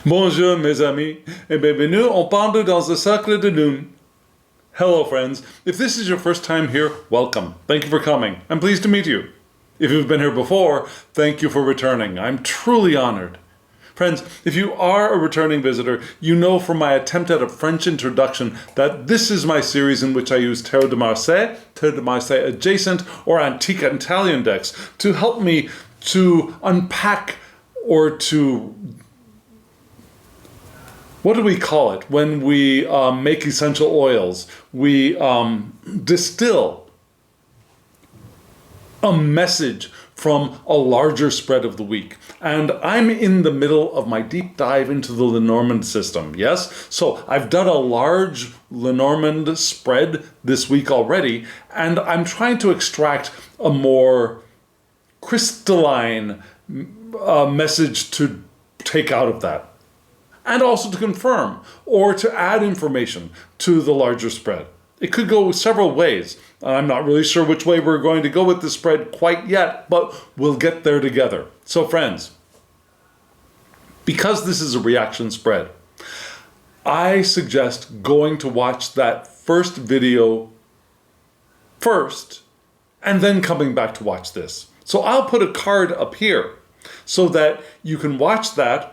Bonjour mes amis, et bienvenue en Pendu dans le Cercle de Lune. Hello friends, if this is your first time here, welcome. Thank you for coming. I'm pleased to meet you. If you've been here before, thank you for returning. I'm truly honored. Friends, if you are a returning visitor, you know from my attempt at a French introduction that this is my series in which I use Tarot de Marseille, Tarot de Marseille adjacent, or antique Italian decks to help me to unpack or to, what do we call it? When we make essential oils, we distill a message from a larger spread of the week. And I'm in the middle of my deep dive into the Lenormand system, yes? So I've done a large Lenormand spread this week already, and I'm trying to extract a more crystalline message to take out of that. And also to confirm or to add information to the larger spread. It could go several ways. I'm not really sure which way we're going to go with this spread quite yet, but we'll get there together. So friends, because this is a reaction spread, I suggest going to watch that first video first and then coming back to watch this. So I'll put a card up here so that you can watch that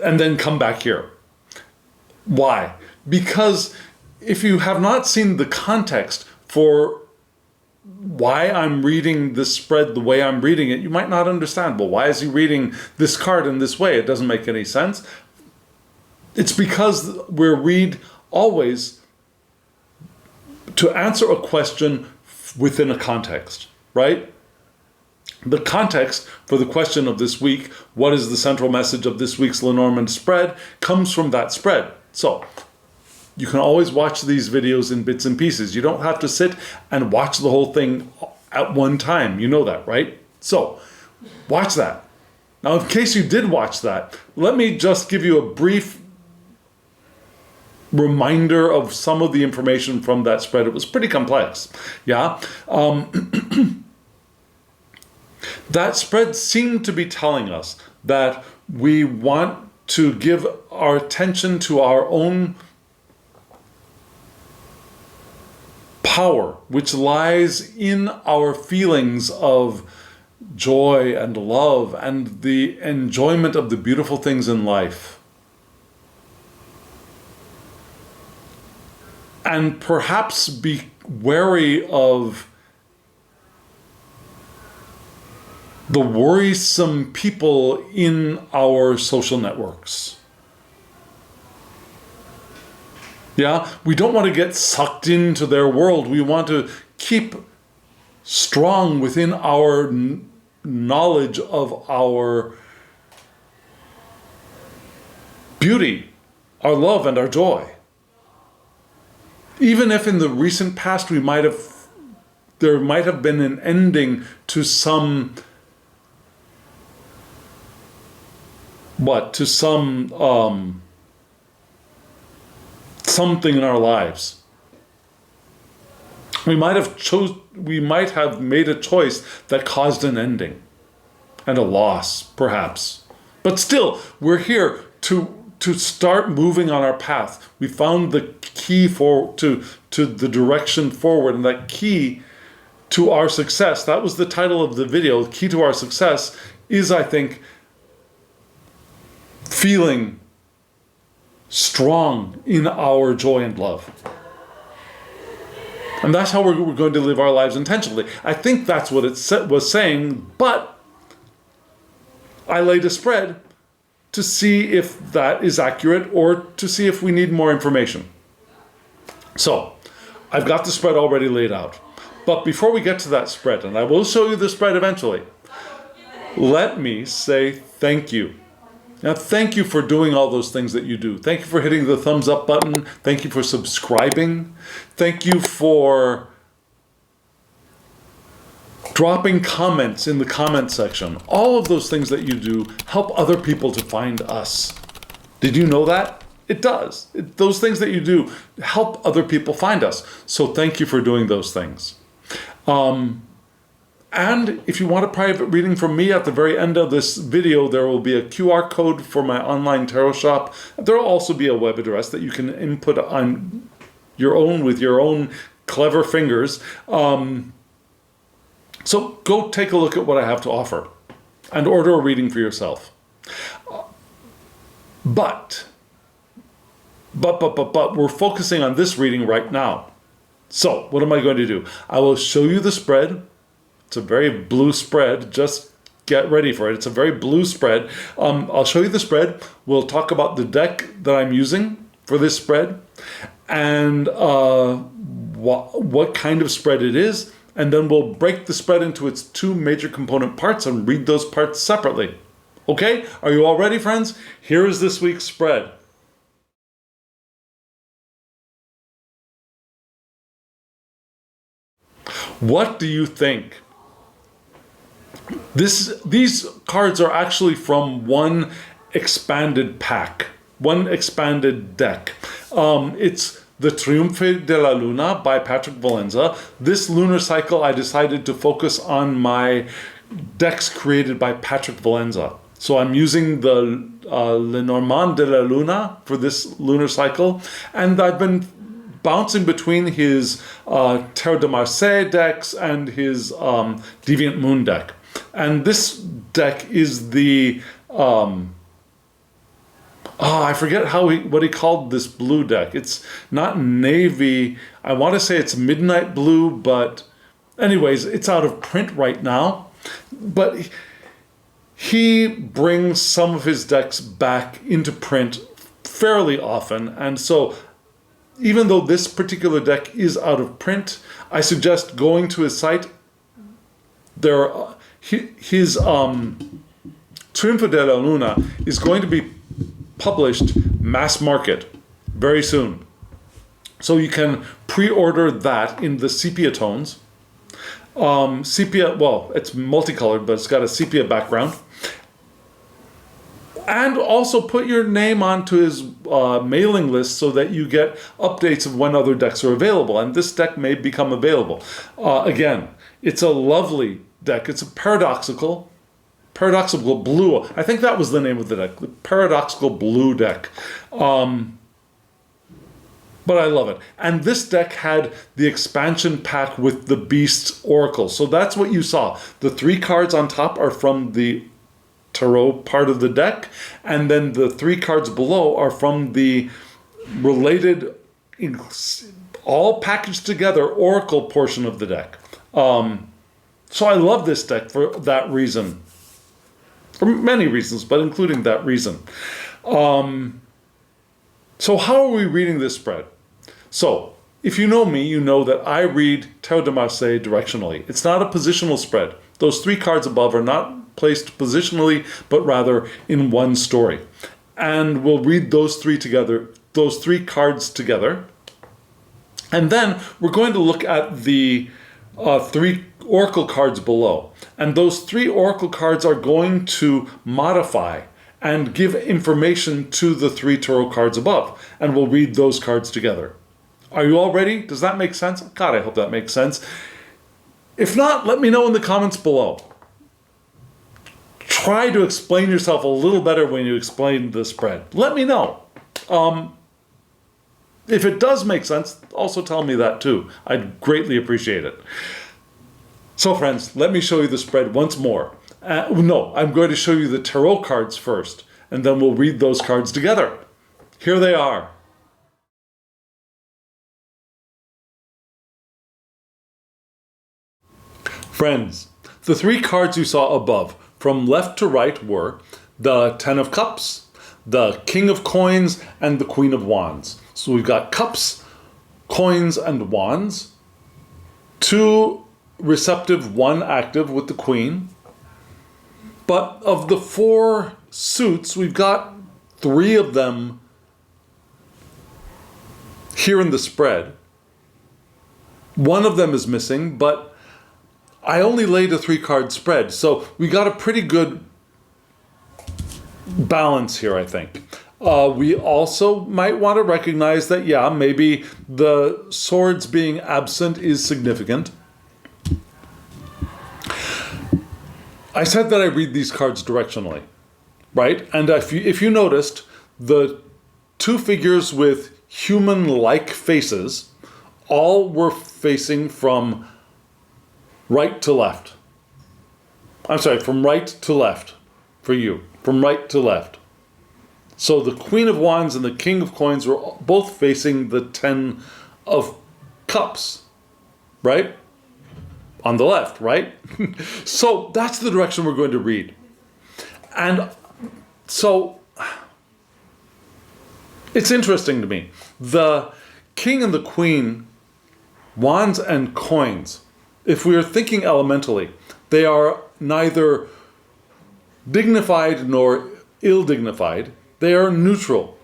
and then come back here. Why? Because if you have not seen the context for why I'm reading this spread the way I'm reading it, you might not understand. Well, why is he reading this card in this way? It doesn't make any sense. It's because we read always to answer a question within a context, right? The context for the question of this week, what is the central message of this week's Lenormand spread, comes from that spread. So you can always watch these videos in bits and pieces. You don't have to sit and watch the whole thing at one time. You know that, right? So watch that. Now, in case you did watch that, let me just give you a brief reminder of some of the information from that spread. It was pretty complex, yeah? That spread seemed to be telling us that we want to give our attention to our own power, which lies in our feelings of joy and love and the enjoyment of the beautiful things in life. And perhaps be wary of the worrisome people in our social networks. Yeah, we don't want to get sucked into their world. We want to keep strong within our knowledge of our beauty, our love, and our joy. Even if in the recent past there might have been an ending to some something in our lives. We might have made a choice that caused an ending and a loss, perhaps. But still, we're here to start moving on our path. We found the key to the direction forward, and that key to our success, that was the title of the video, the key to our success is, I think, feeling strong in our joy and love. And that's how we're going to live our lives intentionally. I think that's what it was saying, but I laid a spread to see if that is accurate or to see if we need more information. So I've got the spread already laid out. But before we get to that spread, and I will show you the spread eventually, let me say thank you. Now, thank you for doing all those things that you do. Thank you for hitting the thumbs up button. Thank you for subscribing. Thank you for dropping comments in the comment section. All of those things that you do help other people to find us. Did you know that? It does. Those things that you do help other people find us. So thank you for doing those things. And if you want a private reading from me, at the very end of this video, there will be a QR code for my online tarot shop. There will also be a web address that you can input on your own with your own clever fingers. So go take a look at what I have to offer and order a reading for yourself. But we're focusing on this reading right now. So what am I going to do? I will show you the spread. It's a very blue spread. Just get ready for it. It's a very blue spread. I'll show you the spread. We'll talk about the deck that I'm using for this spread and what kind of spread it is. And then we'll break the spread into its two major component parts and read those parts separately. Okay? Are you all ready, friends? Here is this week's spread. What do you think? These cards are actually from one expanded pack, one expanded deck. It's the Trionfi della Luna by Patrick Valenza. This lunar cycle, I decided to focus on my decks created by Patrick Valenza. So I'm using the Lenormand de la Luna for this lunar cycle, and I've been bouncing between his Tarot de Marseille decks and his Deviant Moon deck. And this deck is the I forget what he called this blue deck. It's not navy. I want to say it's midnight blue, but anyways, it's out of print right now. But he brings some of his decks back into print fairly often, and so even though this particular deck is out of print, I suggest going to his site. His Trionfi della Luna is going to be published mass market very soon. So you can pre-order that in the sepia tones. Sepia, well, it's multicolored, but it's got a sepia background. And also put your name onto his mailing list so that you get updates of when other decks are available. And this deck may become available. Again, it's a lovely deck. It's a paradoxical blue. I think that was the name of the deck, the paradoxical blue deck. But I love it. And this deck had the expansion pack with the Beast Oracle. So that's what you saw. The 3 cards on top are from the tarot part of the deck, and then the 3 cards below are from the related, all packaged together, oracle portion of the deck. So I love this deck for that reason. For many reasons, but including that reason. So how are we reading this spread? So, if you know me, you know that I read Tarot de Marseille directionally. It's not a positional spread. Those 3 cards above are not placed positionally, but rather in one story. And we'll read those 3 together, those 3 cards together. And then we're going to look at the 3 oracle cards below. And those 3 oracle cards are going to modify and give information to the 3 tarot cards above. And we'll read those cards together. Are you all ready? Does that make sense? God, I hope that makes sense. If not, let me know in the comments below. Try to explain yourself a little better when you explain the spread. Let me know. If it does make sense, also tell me that too. I'd greatly appreciate it. So friends, let me show you the spread once more. No, I'm going to show you the tarot cards first, and then we'll read those cards together. Here they are. Friends, the 3 cards you saw above, from left to right, were the 10 of Cups, the King of Coins, and the Queen of Wands. So we've got Cups, Coins, and Wands. 2 receptive, 1 active with the Queen. But of the 4 suits, we've got 3 of them here in the spread. 1 of them is missing, but I only laid a 3-card spread, so we got a pretty good balance here, I think. We also might want to recognize that, yeah, maybe the swords being absent is significant. I said that I read these cards directionally, right? And if you noticed, the two figures with human-like faces all were facing from right to left. I'm sorry, from right to left for you, from right to left. So the Queen of Wands and the King of Coins were both facing the Ten of Cups, right? On the left, right? So that's the direction we're going to read. And so it's interesting to me. The King and the Queen, Wands and Coins, if we are thinking elementally, they are neither dignified nor ill-dignified. They are neutral.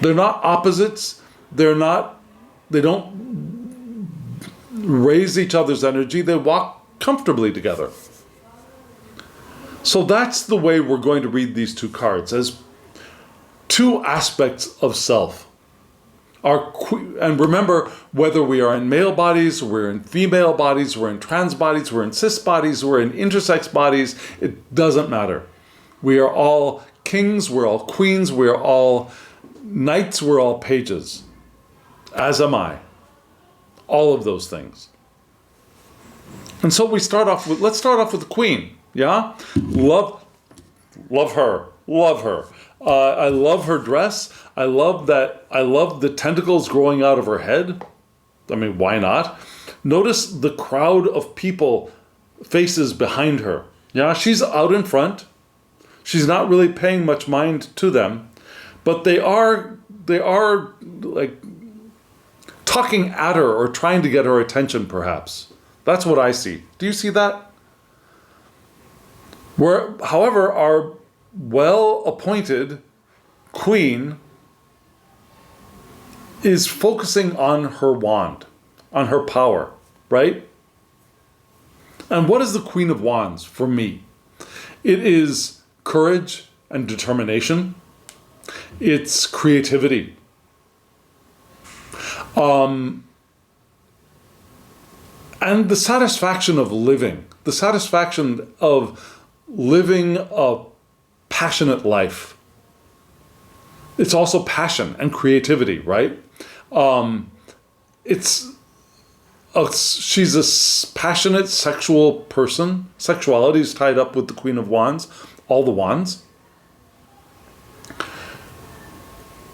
They're not opposites. They don't raise each other's energy. They walk comfortably together. So that's the way we're going to read these two cards, as two aspects of self. And remember, whether we are in male bodies, we're in female bodies, we're in trans bodies, we're in cis bodies, we're in intersex bodies, it doesn't matter. We are all kings, we're all queens, we're all knights, we're all pages. As am I. All of those things. And so let's start off with the Queen, yeah? Love her. I love her dress. I love the tentacles growing out of her head. I mean, why not? Notice the crowd of people, faces behind her. Yeah, she's out in front. She's not really paying much mind to them, but they are like talking at her or trying to get her attention, perhaps. That's what I see. Do you see that? However, our well-appointed Queen is focusing on her wand, on her power, right? And what is the Queen of Wands for me? It is courage and determination. It's creativity. And the satisfaction of living, a passionate life. It's also passion and creativity, right? She's a passionate sexual person. Sexuality is tied up with the Queen of Wands, all the wands.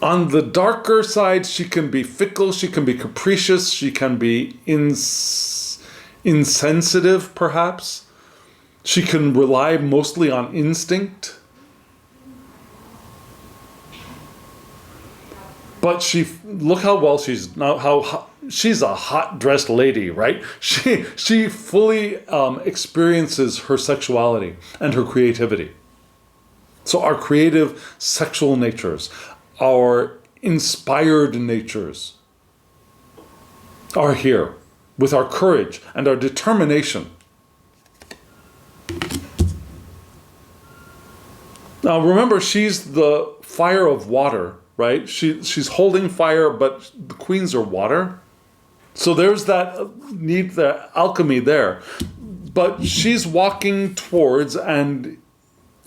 On the darker side, she can be fickle, she can be capricious, she can be insensitive, perhaps. She can rely mostly on instinct. But look how well she's now. She's a hot-dressed lady, right? She fully experiences her sexuality and her creativity. So our creative sexual natures, our inspired natures, are here with our courage and our determination. Now remember, she's the fire of water, right? She's holding fire, but the queens are water. So there's that need, the alchemy there. But she's walking towards and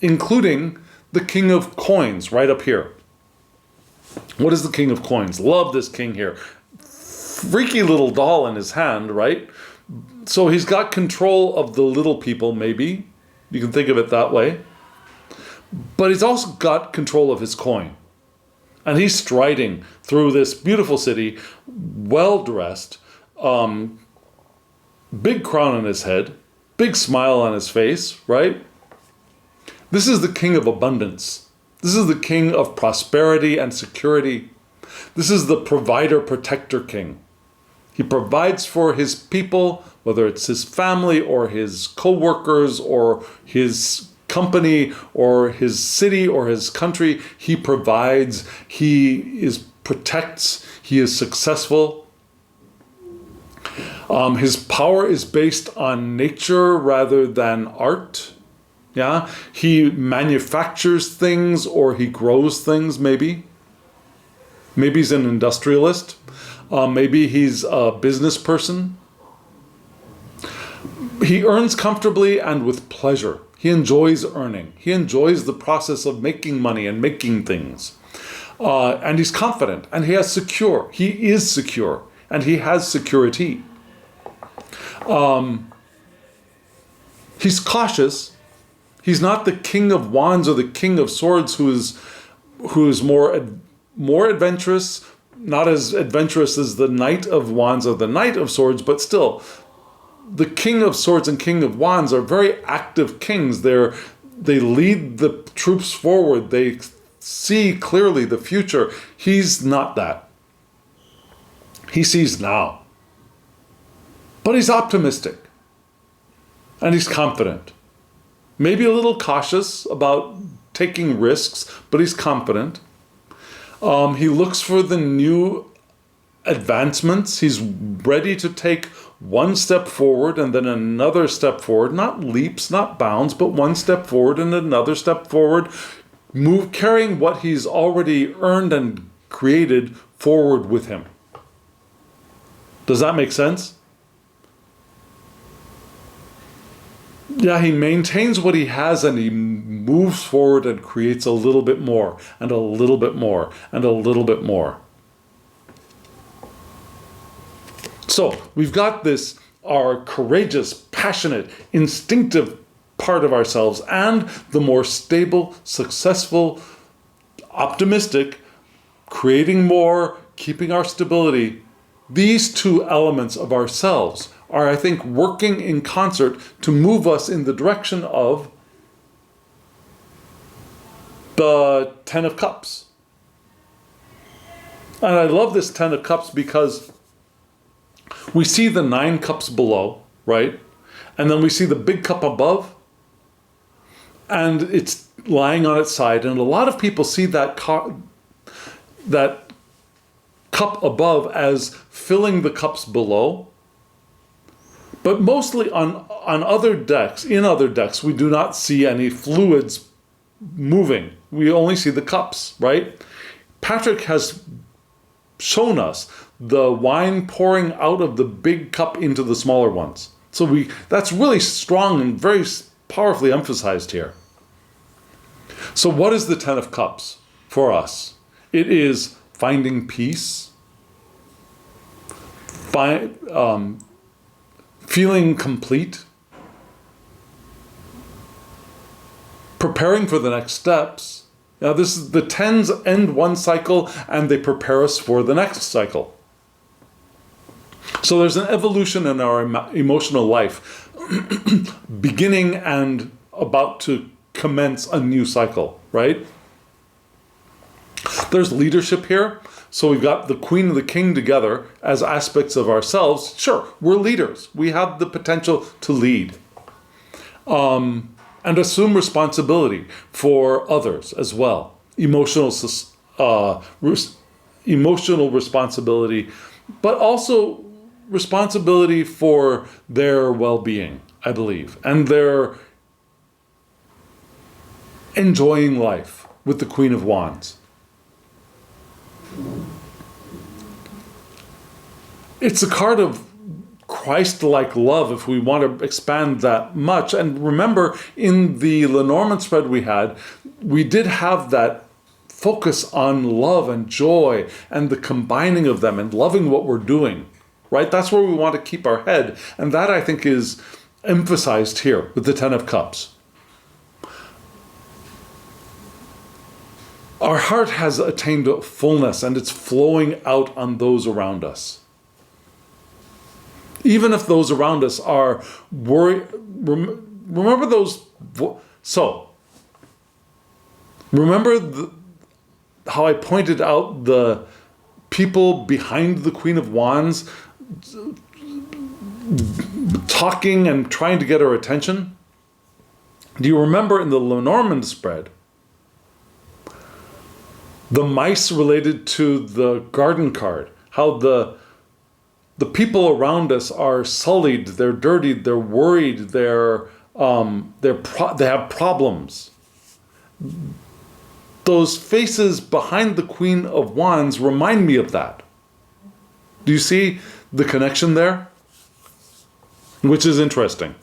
including the King of Coins right up here. What is the King of Coins? Love this king here. Freaky little doll in his hand, right? So he's got control of the little people, maybe. You can think of it that way. But he's also got control of his coin. And he's striding through this beautiful city, well-dressed, big crown on his head, big smile on his face, right? This is the king of abundance. This is the king of prosperity and security. This is the provider, protector king. He provides for his people, whether it's his family or his co-workers or his company or his city or his country. He provides, protects, he is successful. His power is based on nature rather than art. Yeah, he manufactures things or he grows things, maybe. Maybe he's an industrialist. Maybe he's a business person. He earns comfortably and with pleasure. He enjoys earning. He enjoys the process of making money and making things. And he's confident, and he is secure, and he has security. He's cautious. He's not the king of wands or the king of swords who is more adventurous, not as adventurous as the knight of wands or the knight of swords, but still, the king of swords and king of wands are very active kings. They lead the troops forward. They see clearly the future. He's not that. He sees now. But he's optimistic. And he's confident. Maybe a little cautious about taking risks, but he's confident. He looks for the new advancements. He's ready to take one step forward and then another step forward. Not leaps, not bounds, but one step forward and another step forward. Carrying what he's already earned and created forward with him. Does that make sense? Yeah, he maintains what he has and he moves forward and creates a little bit more and a little bit more and a little bit more. So we've got this, our courageous, passionate, instinctive part of ourselves and the more stable, successful, optimistic, creating more, keeping our stability. These two elements of ourselves are, I think, working in concert to move us in the direction of the Ten of Cups. And I love this Ten of Cups because we see the 9 cups below, right? And then we see the big cup above, and it's lying on its side. And a lot of people see that cup above as filling the cups below. But mostly on other decks, we do not see any fluids moving. We only see the cups, right? Patrick has shown us the wine pouring out of the big cup into the smaller ones. So that's really strong and very powerfully emphasized here. So what is the Ten of Cups for us? It is finding peace, feeling complete, preparing for the next steps. Now the tens end one cycle and they prepare us for the next cycle. So there's an evolution in our emotional life, beginning and about to commence a new cycle, right? There's leadership here. So we've got the Queen and the King together as aspects of ourselves. Sure, we're leaders. We have the potential to lead. And assume responsibility for others as well. Emotional responsibility, but also responsibility for their well-being, I believe. And their enjoying life with the Queen of Wands. It's a card of Christ-like love, if we want to expand that much. And remember, in the Lenormand Spread we did have that focus on love and joy and the combining of them and loving what we're doing, right? That's where we want to keep our head. And that, I think, is emphasized here with the Ten of Cups. Our heart has attained fullness and it's flowing out on those around us. Even if those around us are worried, remember those, remember how I pointed out the people behind the Queen of Wands talking and trying to get our attention? Do you remember in the Lenormand Spread, the mice related to the garden card, how the people around us are sullied, they're dirtied, they're worried, they have problems. Those faces behind the Queen of Wands remind me of that. Do you see the connection there? Which is interesting.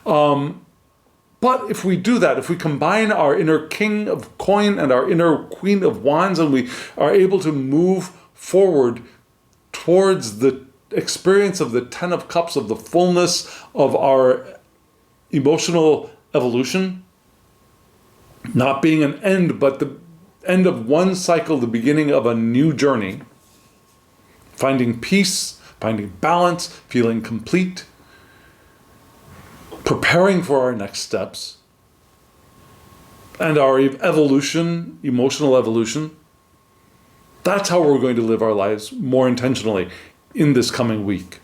But if we do that, if we combine our inner king of coin and our inner queen of wands, and we are able to move forward towards the experience of the 10 of cups, of the fullness of our emotional evolution, not being an end, but the end of one cycle, the beginning of a new journey, finding peace, finding balance, feeling complete, preparing for our next steps, and our evolution, emotional evolution. That's how we're going to live our lives more intentionally in this coming week.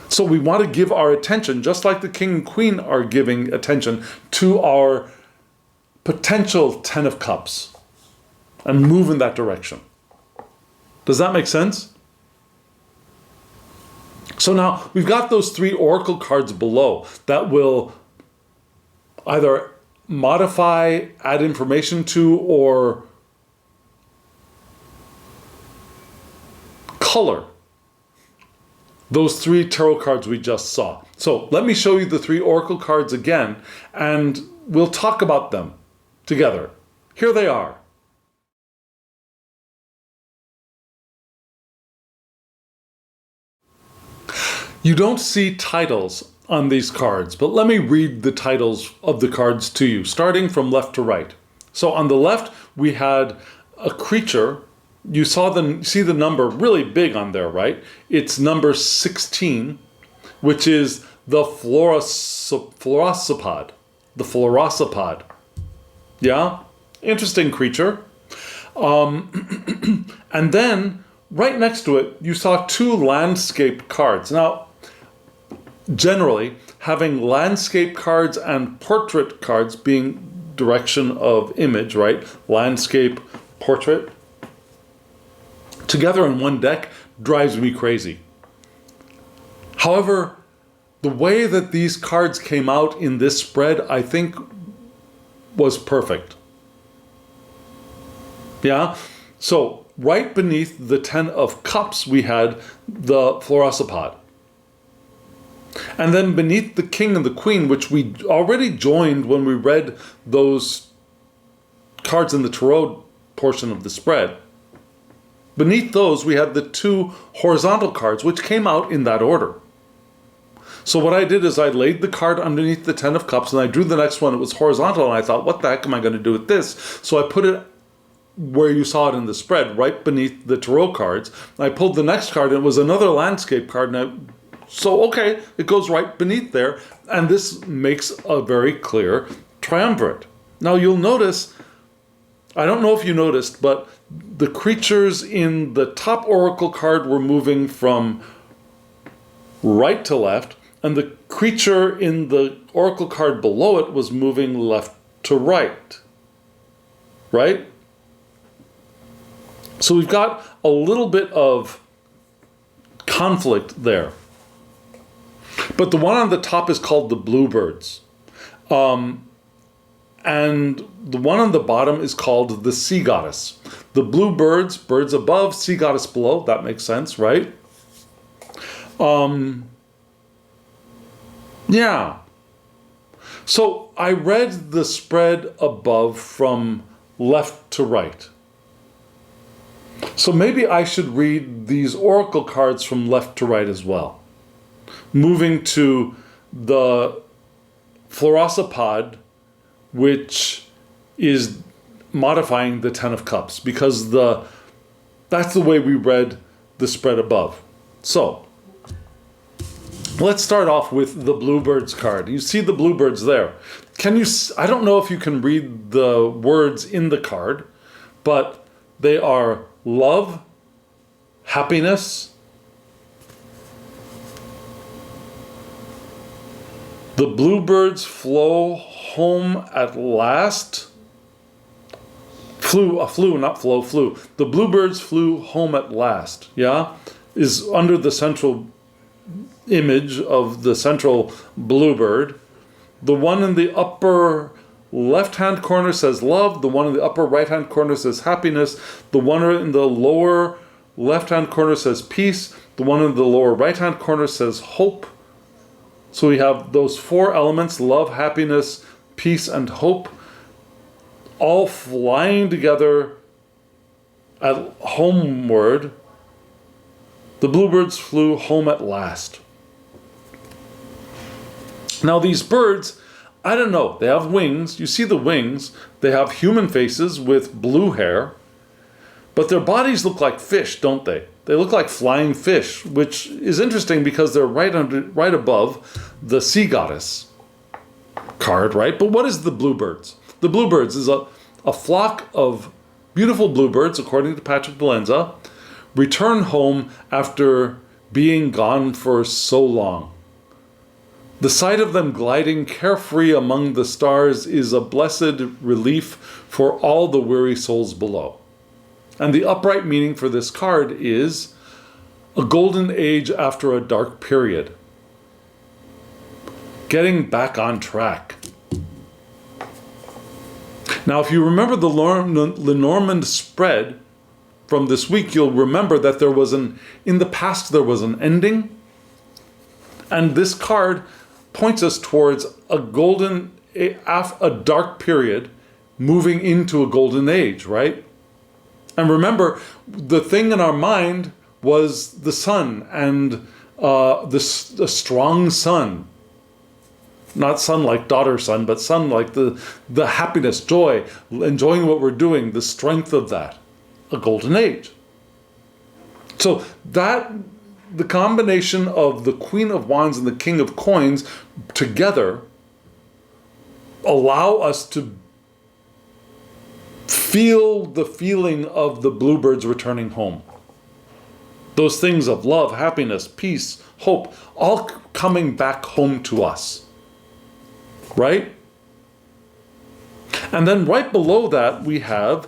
So we want to give our attention, just like the king and queen are giving attention, to our potential 10 of cups and move in that direction. Does that make sense? So now we've got those 3 oracle cards below that will either modify, add information to, or color those 3 tarot cards we just saw. So let me show you the 3 oracle cards again, and we'll talk about them together. Here they are. You don't see titles on these cards, but let me read the titles of the cards to you, starting from left to right. So on the left, we had a creature. You see the number really big on there, right? It's number 16, which is the Florassopod. The Florassopod. Yeah? Interesting creature. And then, right next to it, you saw 2 landscape cards. Now, generally, having landscape cards and portrait cards being direction of image, right? Landscape, portrait, together in one deck drives me crazy. However, the way that these cards came out in this spread, I think, was perfect. Yeah? So, right beneath the 10 of cups, we had the Florassopod. And then beneath the king and the queen, which we already joined when we read those cards in the tarot portion of the spread, beneath those we had the 2 horizontal cards, which came out in that order. So what I did is I laid the card underneath the 10 of cups, and I drew the next one. It was horizontal, and I thought, what the heck am I going to do with this? So I put it where you saw it in the spread, right beneath the tarot cards. I pulled the next card, and it was another landscape card, and okay, it goes right beneath there, and this makes a very clear triumvirate. Now you'll notice, I don't know if you noticed, but the creatures in the top oracle card were moving from right to left, and the creature in the oracle card below it was moving left to right. Right? So we've got a little bit of conflict there. But the one on the top is called the bluebirds. And the one on the bottom is called the sea goddess. The bluebirds, birds above, sea goddess below. That makes sense, right? Yeah. So I read the spread above from left to right. So maybe I should read these oracle cards from left to right as well. Moving to the Florassopod, which is modifying the 10 of cups, because that's the way we read the spread above. So let's start off with the bluebirds card. You see the bluebirds there. I don't know if you can read the words in the card, but they are love, happiness, the bluebirds flew home at last. Flew. The bluebirds flew home at last, yeah? Is under the central image of the central bluebird. The one in the upper left-hand corner says love. The one in the upper right-hand corner says happiness. The one in the lower left-hand corner says peace. The one in the lower right-hand corner says hope. So we have those four elements: love, happiness, peace, and hope, all flying together at homeward. The bluebirds flew home at last. Now these birds, I don't know, they have wings. You see the wings. They have human faces with blue hair, but their bodies look like fish, don't they? They look like flying fish, which is interesting because they're right above the sea goddess card, right? But what is the bluebirds? The bluebirds is a flock of beautiful bluebirds, according to Patrick Valenza, return home after being gone for so long. The sight of them gliding carefree among the stars is a blessed relief for all the weary souls below. And the upright meaning for this card is a golden age after a dark period. Getting back on track. Now, if you remember the Lenormand Spread from this week, you'll remember that in the past there was an ending. And this card points us towards a dark period moving into a golden age, right? And remember, the thing in our mind was the sun and the strong sun. Not sun like daughter sun, but sun like the happiness, joy, enjoying what we're doing, the strength of that. A golden age. So the combination of the Queen of Wands and the King of Coins together allow us to feel the feeling of the bluebirds returning home. Those things of love, happiness, peace, hope, all coming back home to us. Right? And then right below that, we have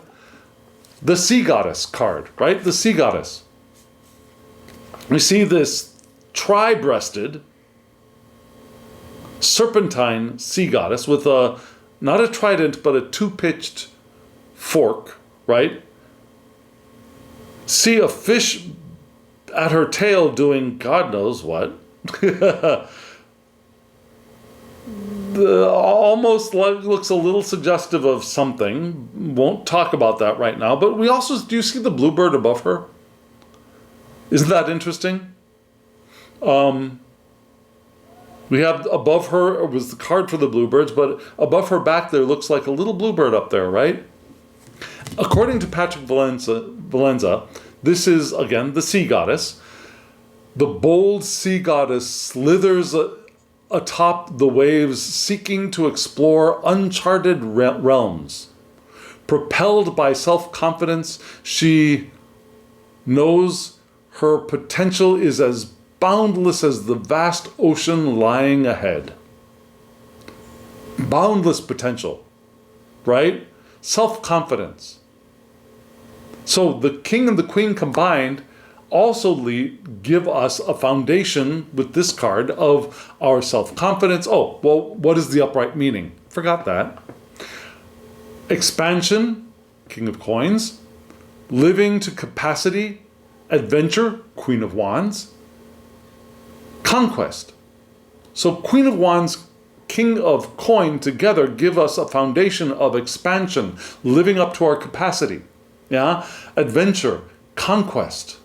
the sea goddess card, right? The sea goddess. We see this tri-breasted serpentine sea goddess with not a trident, but a two-pitched fork, right? See a fish at her tail doing God knows what. Almost looks a little suggestive of something. Won't talk about that right now. But we also, do you see the bluebird above her? Isn't that interesting? We have above her, it was the card for the bluebirds, but above her back there looks like a little bluebird up there, right? According to Patrick Valenza, this is, again, the sea goddess. The bold sea goddess slithers atop the waves, seeking to explore uncharted realms. Propelled by self-confidence, she knows her potential is as boundless as the vast ocean lying ahead. Boundless potential, right? Self-confidence. So the king and the queen combined also give us a foundation with this card of our self-confidence. Oh, well, what is the upright meaning? Forgot that. Expansion, King of Coins. Living to capacity. Adventure, Queen of Wands. Conquest. So Queen of Wands, King of Coin together give us a foundation of expansion, living up to our capacity. Yeah? Adventure, conquest.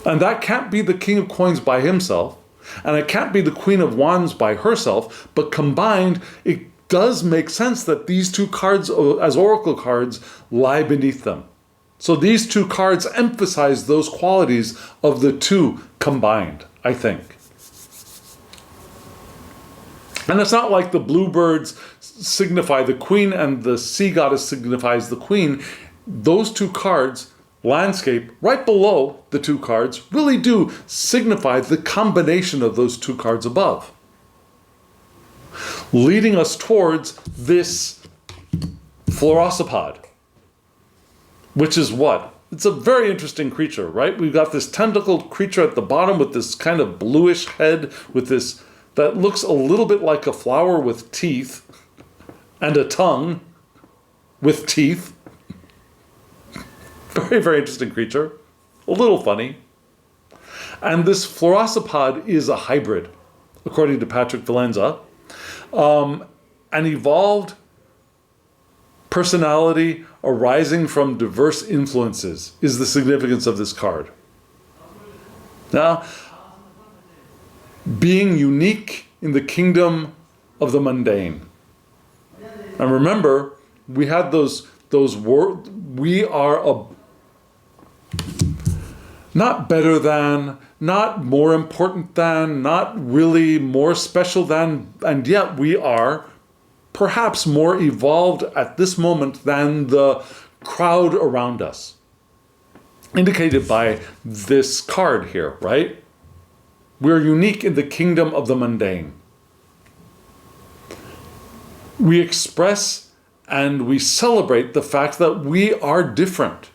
And that can't be the King of Coins by himself, and it can't be the Queen of Wands by herself, but combined, it does make sense that these two cards as oracle cards lie beneath them. So these two cards emphasize those qualities of the two combined, I think. And it's not like the bluebirds signify the queen and the sea goddess signifies the queen. Those two cards, landscape, right below the two cards, really do signify the combination of those two cards above, leading us towards this fluorosopod, which is what? It's a very interesting creature, right? We've got this tentacled creature at the bottom with this kind of bluish head with this that looks a little bit like a flower with teeth and a tongue with teeth. Very, very interesting creature. A little funny. And this fluorosopod is a hybrid, according to Patrick Valenza. An evolved personality arising from diverse influences is the significance of this card. Now, being unique in the kingdom of the mundane. And remember, we had those words, we are not better than, not more important than, not really more special than, and yet we are perhaps more evolved at this moment than the crowd around us. Indicated by this card here, right? We're unique in the kingdom of the mundane. We express and we celebrate the fact that we are different.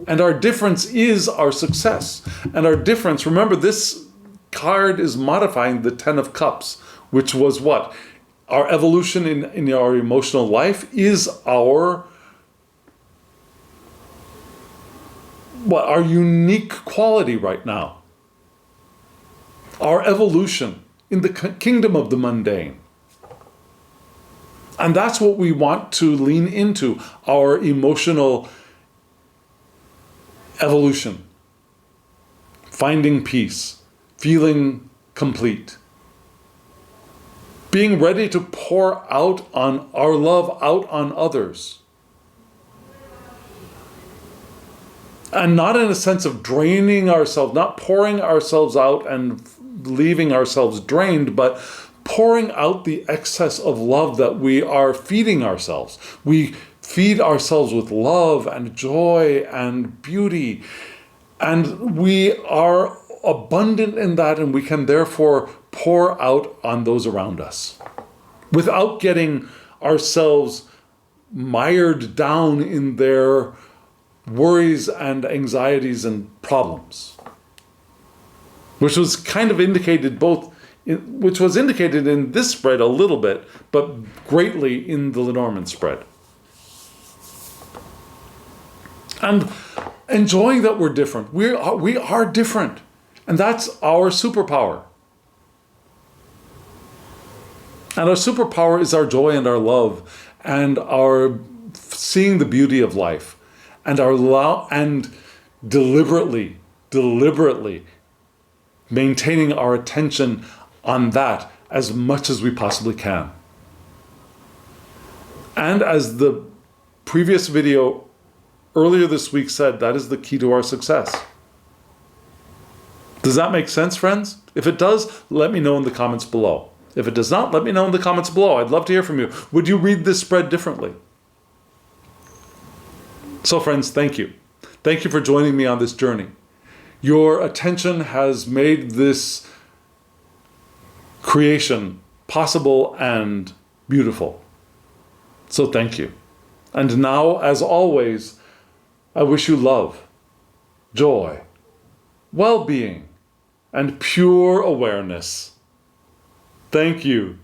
And our difference is our success. And our difference, remember, this card is modifying the Ten of Cups, which was what? Our evolution in our emotional life is our unique quality right now. Our evolution in the kingdom of the mundane. And that's what we want to lean into, our emotional evolution. Finding peace, feeling complete. Being ready to pour out on our love out on others. And not in a sense of draining ourselves, not pouring ourselves out and leaving ourselves drained, but pouring out the excess of love that we are feeding ourselves. We feed ourselves with love and joy and beauty. And we are abundant in that, and we can therefore pour out on those around us without getting ourselves mired down in their worries and anxieties and problems, which was kind of indicated which was indicated in this spread a little bit, but greatly in the Lenormand spread. And enjoying that we're different. We are different. And that's our superpower. And our superpower is our joy and our love and our seeing the beauty of life and and deliberately maintaining our attention on that as much as we possibly can. And as the previous video earlier this week said, that is the key to our success. Does that make sense, friends? If it does, let me know in the comments below. If it does not, let me know in the comments below. I'd love to hear from you. Would you read this spread differently? So friends, thank you. Thank you for joining me on this journey. Your attention has made this creation possible and beautiful. So thank you. And now, as always, I wish you love, joy, well-being, and pure awareness. Thank you.